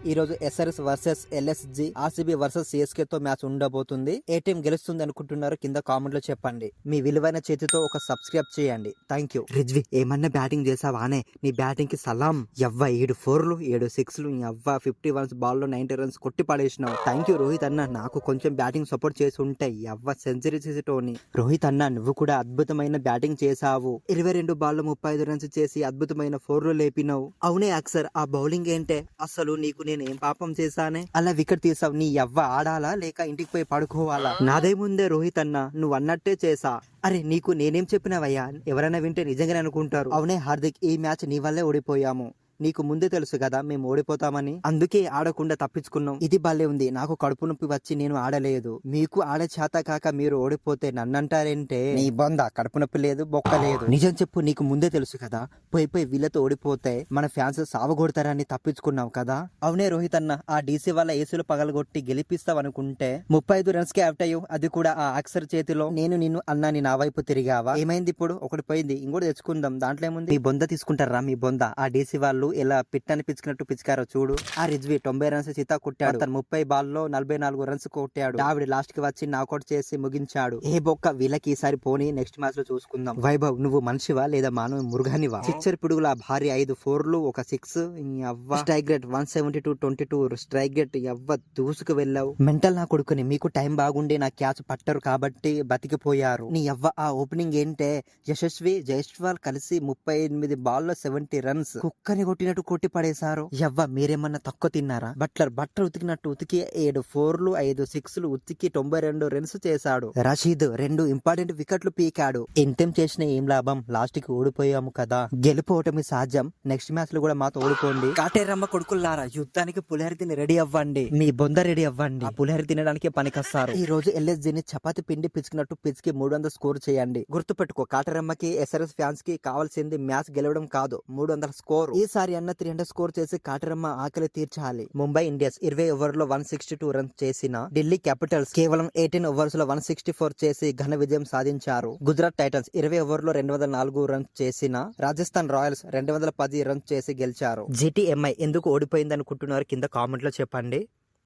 ఈ రోజు SRS versus LSG, RCB versus CSK తో మ్యాచ్ ఉండబోతుంది. ఏ టీం గెలుస్తుంది అనుకుంటున్నారు కింద కామెంట్ లో చెప్పండి. మీ విలువైన చేతితో ఒక సబ్స్క్రైబ్ చేయండి. Thank you. రిజ్వి ఏమన్నా బ్యాటింగ్ చేసావానే? నీ బ్యాటింగ్ కి సలాం. ఎవ్వ 7 4లు 7 6లు, ఎవ్వ 51 బాల్లో 90 రన్స్ కొట్టి పడేసినావు. థ్యాంక్ యూ రోహిత్ అన్న. నాకు కొంచెం బ్యాటింగ్ సపోర్ట్ చేసి ఉంటాయి. ఎవ్వ సెంచరీ చేసేటోని. రోహిత్ అన్న నువ్వు కూడా అద్భుతమైన బ్యాటింగ్ చేసావు. 22 బాల్లో 35 రన్స్ చేసి అద్భుతమైన 4లు లేపినావు. అవునే అక్సర్, ఆ బౌలింగ్ ఏంటే? అసలు నీకు నేనేం పాపం చేశానే? అలా వికెట్ తీసావు. నీ ఎవ్వ ఆడాలా లేక ఇంటికి పోయి పడుకోవాలా? నాదేముందే రోహిత్ అన్న, నువ్వు అన్నట్టే చేసా. అరే నీకు నేనేం చెప్పినావయ్యా? ఎవరైనా వింటే నిజంగానే అనుకుంటారు. అవునే హార్దిక్, ఈ మ్యాచ్ నీ వల్లే ఓడిపోయాము. నీకు ముందే తెలుసు కదా మేము ఓడిపోతామని. అందుకే ఆడకుండా తప్పించుకున్నాం. ఇది భలే ఉంది. నాకు కడుపు నొప్పి వచ్చి నేను ఆడలేదు. మీకు ఆడే చేత కాక మీరు ఓడిపోతే నన్నంటారేంటే? నీ బొంద కడుపు నొప్పి లేదు, బొక్క లేదు. నిజం చెప్పు, నీకు ముందే తెలుసు కదా పోయి వీళ్ళతో ఓడిపోతే మన ఫ్యాన్స్ సావగొడతారని తప్పించుకున్నావు కదా. అవునే రోహిత్ అన్న, ఆ డీసీ వల్ల ఏసులు పగలగొట్టి గెలిపిస్తావు అనుకుంటే 35 రన్స్ కి అవుట్ అయ్యో. అది కూడా ఆ అక్సర్ చేతిలో. నేను నిన్ను అన్నాని నా వైపు తిరిగావా? ఏమైంది ఇప్పుడు? ఒకటి పోయింది, ఇంకోటి తెచ్చుకుందాం. దాంట్లో ఏముంది? మీ బొంద తీసుకుంటారా? మీ బొంద. ఆ డీసీ వాళ్ళు ఎలా పిట్టని పిచ్చుకున్నట్టు పిచ్చుకారో చూడు. ఆ రిజ్వి 90 రన్స్ చితా కొట్టాడు. తను 30 బాల్లో 44 రన్స్ కొట్టాడు. ఆవిడ లాస్ట్ కి వచ్చి నాకౌట్ చేసి ముగించాడు. ఏ బొక్క, వీళ్ళకి ఈసారి పోనీ, నెక్స్ట్ మ్యాచ్ లో చూసుకుందాం. వైభవ్, నువ్వు మనిషివా లేదా మానవ మృగానివా? సిక్సర్ పిడుగుల భారీ 5 4లు, ఒక 6. Strike rate 172-22 strike rate. ఎవ్వ దూసుకు వెళ్ళావు. మెంటల్ నా కొడుకుని. మీకు టైం బాగుండి నా క్యాచ్ పట్టరు కాబట్టి బతికిపోయారు. నీ ఎవ్వ ఆ ఓపెనింగ్ ఏంటే? యశస్వి జైస్వాల్ కలిసి 38 బాల్లో 70 రన్స్ కుక్కని కొట్టినట్టు కొట్టి పడేశారు. ఎవ్వ మీరేమన్నా తక్కువ తిన్నారా? బట్టలు ఉతికినట్టు ఉతికి 7 4లు 5 6లు ఉతికి 92 రన్స్ చేశాడు. రషీద్ 2 ఇంపార్టెంట్ వికెట్లు పీకాడు. ఎంతేం చేసినా ఏం లాభం? లాస్ట్ కి ఓడిపోయాము కదా. గెలుపు ఓటమి సహజం. నెక్స్ట్ మ్యాచ్ లో కూడా మాతో ఓడిపోండి. కాటేరమ్మ కొడుకులారా, యుద్ధానికి పులిహోర రెడీ అవ్వండి. మీ బొంద రెడీ అవ్వండి. ఆ పులిహోర తినడానికి పనికొస్తారు. ఈ రోజు ఎల్ఎస్జీని చపాతి పిండి పిచ్చుకున్నట్టు పిచ్చికి 300 స్కోర్ చేయండి. గుర్తుపెట్టుకో, కాటేరమ్మకి ఎస్ఆర్ఎస్ ఫ్యాన్స్ కి కావాల్సింది మ్యాచ్ గెలవడం కాదు, 300 స్కోర్. ఈసారి అన్న 300 స్కోర్ చేసి కాటరమ్మ ఆకలి తీర్చాలి. ముంబై ఇండియన్స్ 20 ఓవర్లో 162 రన్స్ చేసిన ఢిల్లీ క్యాపిటల్స్ కేవలం 18 ఓవర్స్ లో 164 చేసి ఘన విజయం సాధించారు. గుజరాత్ టైటన్స్ 20 ఓవర్లో 204 రన్స్ చేసిన రాజస్థాన్ రాయల్స్ 210 రన్స్ చేసి గెలిచారు. జిటిఎంఐ ఎందుకు ఓడిపోయింది అనుకుంటున్నారు కింద కామెంట్ లో చెప్పండి.